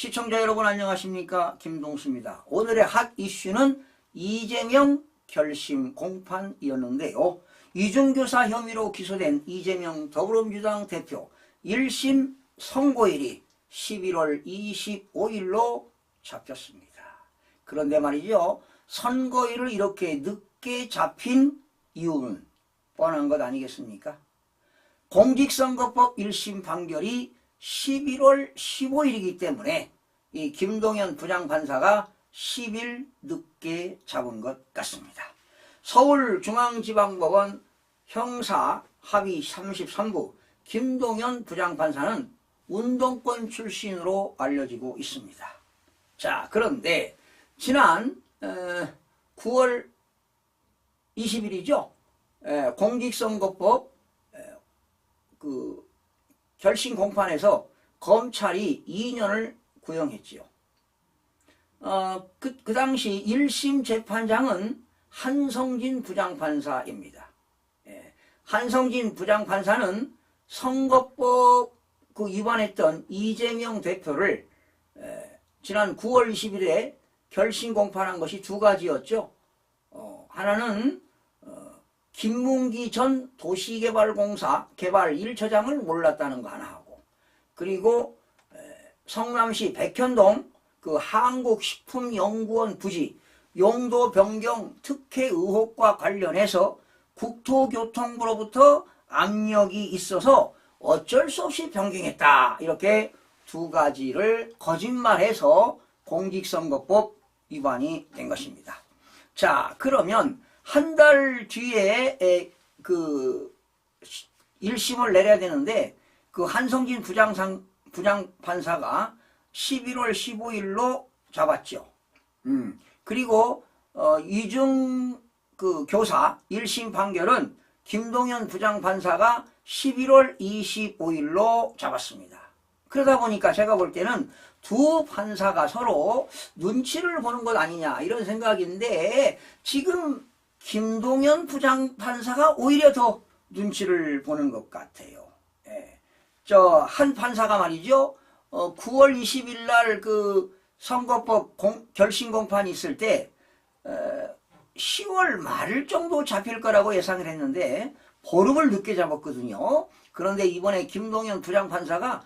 시청자 여러분 안녕하십니까? 김동수입니다. 오늘의 핫 이슈는 이재명 결심 공판이었는데요. 이중교사 혐의로 기소된 이재명 더불어민주당 대표 1심 선고일이 11월 25일로 잡혔습니다. 그런데 말이죠. 선고일을 이렇게 늦게 잡힌 이유는 뻔한 것 아니겠습니까? 공직선거법 1심 판결이 11월 15일이기 때문에 이 김동연 부장판사가 10일 늦게 잡은 것 같습니다. 서울중앙지방법원 형사 합의 33부 김동연 부장판사는 운동권 출신으로 알려지고 있습니다. 자, 그런데 지난 9월 20일이죠. 공직선거법 결심 공판에서 검찰이 2년을 구형했지요. 그 당시 1심 재판장은 한성진 부장판사입니다. 한성진 부장판사는 선거법 위반했던 이재명 대표를 지난 9월 20일에 결심 공판한 것이 두 가지였죠. 하나는 김문기 전 도시개발공사 개발 1처장을 몰랐다는 거 하나 하고, 그리고 성남시 백현동 한국식품연구원 부지 용도 변경 특혜 의혹과 관련해서 국토교통부로부터 압력이 있어서 어쩔 수 없이 변경했다. 이렇게 두 가지를 거짓말해서 공직선거법 위반이 된 것입니다. 자, 그러면 한 달 뒤에 1심을 내려야 되는데 한성진 부장판사가 11월 15일로 잡았죠. 그리고 이중 교사 1심 판결은 김동연 부장판사가 11월 25일로 잡았습니다. 그러다 보니까 제가 볼 때는 두 판사가 서로 눈치를 보는 것 아니냐 이런 생각인데, 지금 김동연 부장판사가 오히려 더 눈치를 보는 것 같아요. 한 판사가 말이죠. 9월 20일 날 선거법 결심 공판이 있을 때 10월 말 정도 잡힐 거라고 예상을 했는데 보름을 늦게 잡았거든요. 그런데 이번에 김동연 부장판사가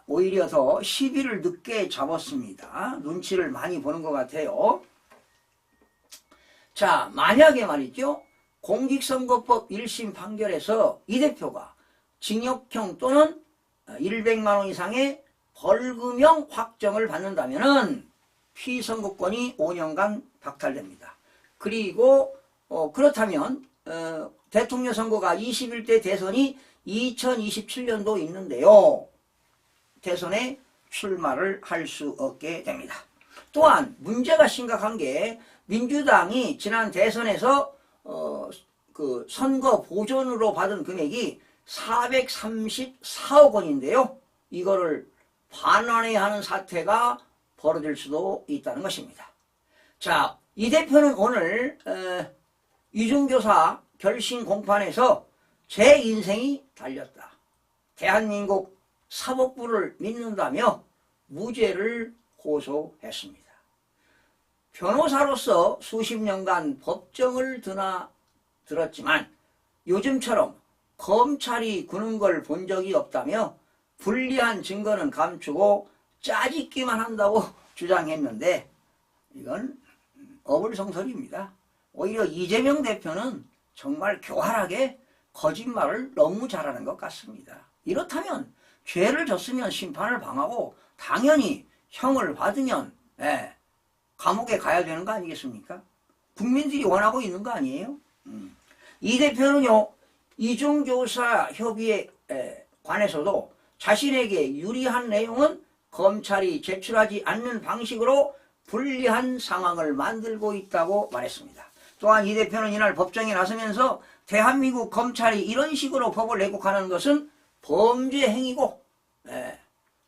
오히려 더 10일을 늦게 잡았습니다. 눈치를 많이 보는 것 같아요. 자, 만약에 말이죠. 공직선거법 1심 판결에서 이 대표가 징역형 또는 100만 원 이상의 벌금형 확정을 받는다면 피선거권이 5년간 박탈됩니다. 그리고 그렇다면 대통령 선거가 21대 대선이 2027년도 있는데요. 대선에 출마를 할 수 없게 됩니다. 또한 문제가 심각한 게 민주당이 지난 대선에서 선거 보존으로 받은 금액이 434억 원인데요. 이거를 반환해야 하는 사태가 벌어질 수도 있다는 것입니다. 자, 이 대표는 오늘 이중교사 결심 공판에서 제 인생이 달렸다. 대한민국 사법부를 믿는다며 무죄를 호소했습니다. 변호사로서 수십 년간 법정을 들었지만 요즘처럼 검찰이 구는 걸 본 적이 없다며 불리한 증거는 감추고 짜집기만 한다고 주장했는데 이건 어불성설입니다. 오히려 이재명 대표는 정말 교활하게 거짓말을 너무 잘하는 것 같습니다. 이렇다면 죄를 졌으면 심판을 당하고 당연히 형을 받으면 감옥에 가야 되는 거 아니겠습니까? 국민들이 원하고 있는 거 아니에요? 이 대표는요, 이중교사 협의에 관해서도 자신에게 유리한 내용은 검찰이 제출하지 않는 방식으로 불리한 상황을 만들고 있다고 말했습니다. 또한 이 대표는 이날 법정에 나서면서 대한민국 검찰이 이런 식으로 법을 왜곡하는 것은 범죄 행위고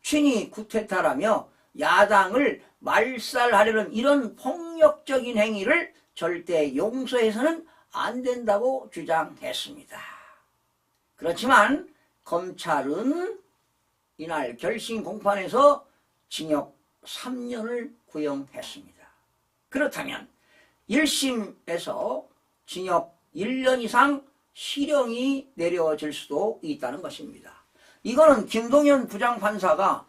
친위 쿠데타라며 야당을 말살하려는 이런 폭력적인 행위를 절대 용서해서는 안 된다고 주장했습니다. 그렇지만 검찰은 이날 결심 공판에서 징역 3년을 구형했습니다. 그렇다면 1심에서 징역 1년 이상 실형이 내려질 수도 있다는 것입니다. 이거는 김동연 부장판사가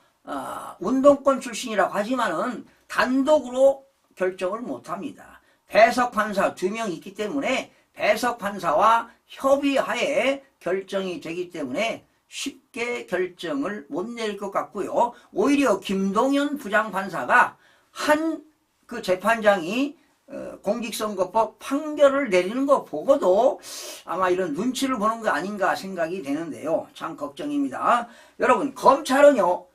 운동권 출신이라고 하지만은 단독으로 결정을 못합니다. 배석판사 2명 있기 때문에 배석판사와 협의하에 결정이 되기 때문에 쉽게 결정을 못 내릴 것 같고요. 오히려 김동연 부장판사가 한 그 재판장이 공직선거법 판결을 내리는 거 보고도 아마 이런 눈치를 보는 거 아닌가 생각이 되는데요. 참 걱정입니다. 여러분, 검찰은요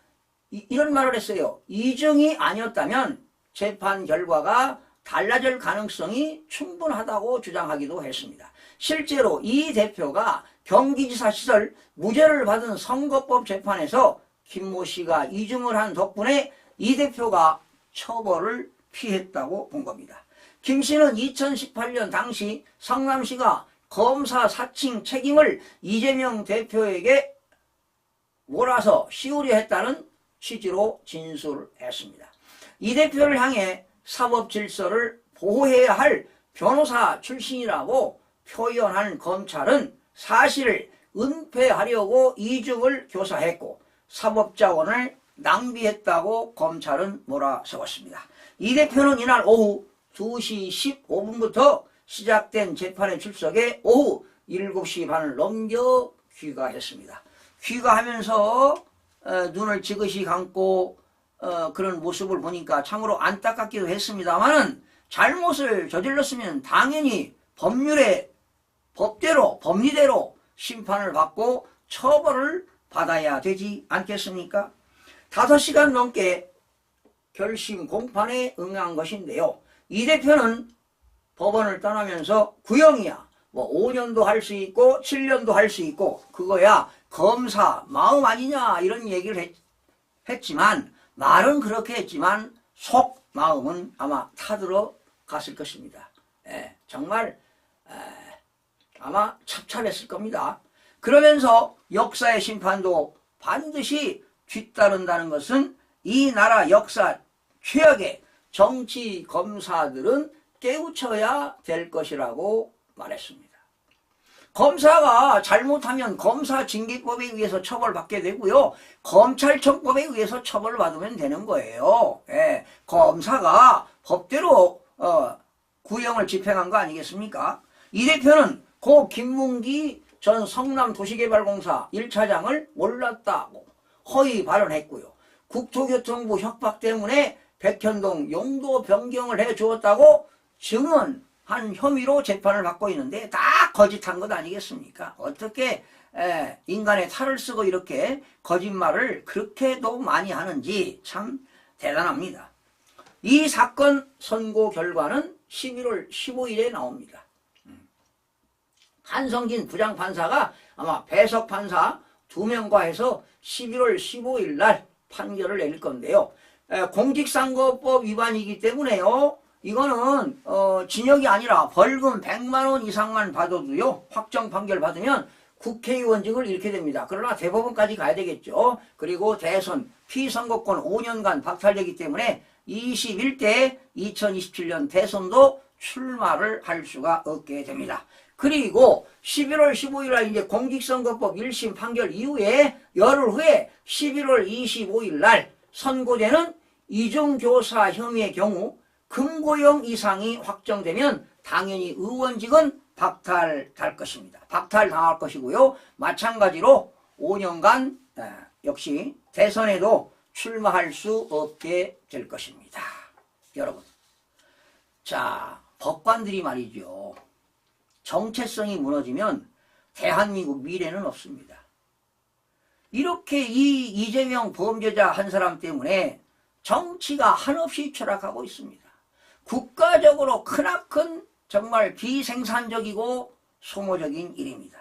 이런 말을 했어요. 이중이 아니었다면 재판 결과가 달라질 가능성이 충분하다고 주장하기도 했습니다. 실제로 이 대표가 경기지사 시절 무죄를 받은 선거법 재판에서 김모 씨가 이중을 한 덕분에 이 대표가 처벌을 피했다고 본 겁니다. 김 씨는 2018년 당시 성남시가 검사 사칭 책임을 이재명 대표에게 몰아서 씌우려 했다는 취지로 진술했습니다. 이 대표를 향해 사법 질서를 보호해야 할 변호사 출신이라고 표현한 검찰은 사실을 은폐하려고 이중을 교사했고 사법자원을 낭비했다고 검찰은 몰아세웠습니다. 이 대표는 이날 오후 2시 15분부터 시작된 재판에 출석해 오후 7시 반을 넘겨 귀가했습니다. 귀가하면서 눈을 지그시 감고 그런 모습을 보니까 참으로 안타깝기도 했습니다만은 잘못을 저질렀으면 당연히 법리대로 심판을 받고 처벌을 받아야 되지 않겠습니까? 5시간 넘게 결심 공판에 응한 것인데요. 이 대표는 법원을 떠나면서 구형이야. 5년도 할 수 있고 7년도 할 수 있고 그거야 검사 마음 아니냐 이런 얘기를 했지만 말은 그렇게 했지만 속 마음은 아마 타들어 갔을 것입니다. 정말 아마 찹찹했을 겁니다. 그러면서 역사의 심판도 반드시 뒤따른다는 것은 이 나라 역사 최악의 정치 검사들은 깨우쳐야 될 것이라고 말했습니다. 검사가 잘못하면 검사징계법에 의해서 처벌받게 되고요. 검찰청법에 의해서 처벌받으면 되는 거예요. 검사가 법대로 구형을 집행한 거 아니겠습니까? 이 대표는 고 김문기 전 성남도시개발공사 1차장을 몰랐다고 허위 발언했고요. 국토교통부 협박 때문에 백현동 용도 변경을 해 주었다고 증언한 혐의로 재판을 받고 있는데 다 거짓한 것 아니겠습니까? 어떻게 인간의 탈을 쓰고 이렇게 거짓말을 그렇게도 많이 하는지 참 대단합니다. 이 사건 선고 결과는 11월 15일에 나옵니다. 한성진 부장판사가 아마 배석판사 2명과 해서 11월 15일 날 판결을 내릴 건데요. 공직선거법 위반이기 때문에요. 이거는 징역이 아니라 벌금 100만 원 이상만 받아도요. 확정 판결 받으면 국회의원직을 잃게 됩니다. 그러나 대법원까지 가야 되겠죠. 그리고 대선 피선거권 5년간 박탈되기 때문에 21대 2027년 대선도 출마를 할 수가 없게 됩니다. 그리고 11월 15일 날 이제 공직선거법 1심 판결 이후에 열흘 후에 11월 25일 날 선고되는 이중교사 혐의의 경우 금고형 이상이 확정되면 당연히 의원직은 박탈될 것입니다. 박탈당할 것이고요. 마찬가지로 5년간 역시 대선에도 출마할 수 없게 될 것입니다. 여러분, 자, 법관들이 말이죠. 정체성이 무너지면 대한민국 미래는 없습니다. 이렇게 이 이재명 범죄자 한 사람 때문에 정치가 한없이 추락하고 있습니다. 국가적으로 크나큰 정말 비생산적이고 소모적인 일입니다.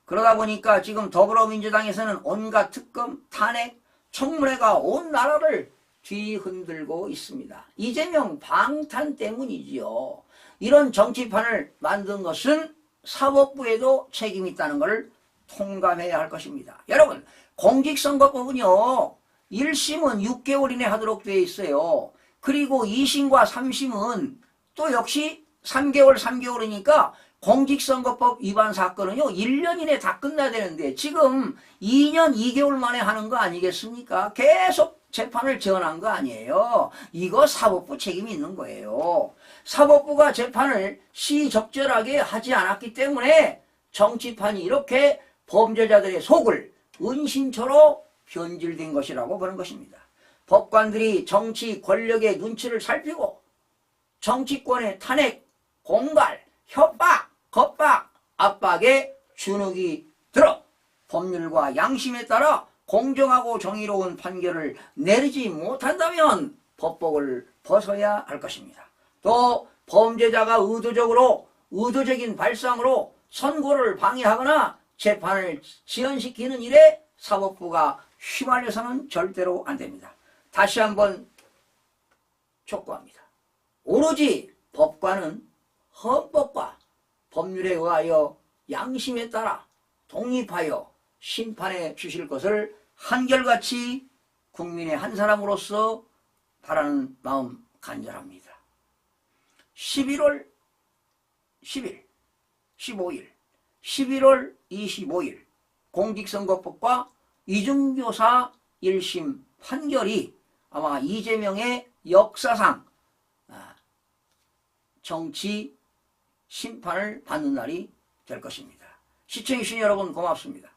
그러다 보니까 지금 더불어민주당에서는 온갖 특검, 탄핵, 청문회가 온 나라를 뒤흔들고 있습니다. 이재명 방탄 때문이지요. 이런 정치판을 만든 것은 사법부에도 책임이 있다는 것을 통감해야 할 것입니다. 여러분, 공직선거법은요. 1심은 6개월 이내 하도록 되어 있어요. 그리고 2심과 3심은 또 역시 3개월이니까 공직선거법 위반 사건은요 1년 이내 다 끝나야 되는데 지금 2년 2개월 만에 하는 거 아니겠습니까? 계속 재판을 지원한 거 아니에요. 이거 사법부 책임이 있는 거예요. 사법부가 재판을 시적절하게 하지 않았기 때문에 정치판이 이렇게 범죄자들의 속을 은신처로 변질된 것이라고 보는 것입니다. 법관들이 정치 권력의 눈치를 살피고 정치권의 탄핵, 공갈, 협박, 겁박, 압박에 주눅이 들어 법률과 양심에 따라 공정하고 정의로운 판결을 내리지 못한다면 법복을 벗어야 할 것입니다. 또 범죄자가 의도적인 발상으로 선고를 방해하거나 재판을 지연시키는 일에 사법부가 휘말려서는 절대로 안 됩니다. 다시 한번 촉구합니다. 오로지 법관은 헌법과 법률에 의하여 양심에 따라 독립하여 심판해 주실 것을 한결같이 국민의 한 사람으로서 바라는 마음 간절합니다. 11월 10일, 15일, 11월 25일 공직선거법과 이중교사 1심 판결이 아마 이재명의 역사상 정치 심판을 받는 날이 될 것입니다. 시청해주신 여러분 고맙습니다.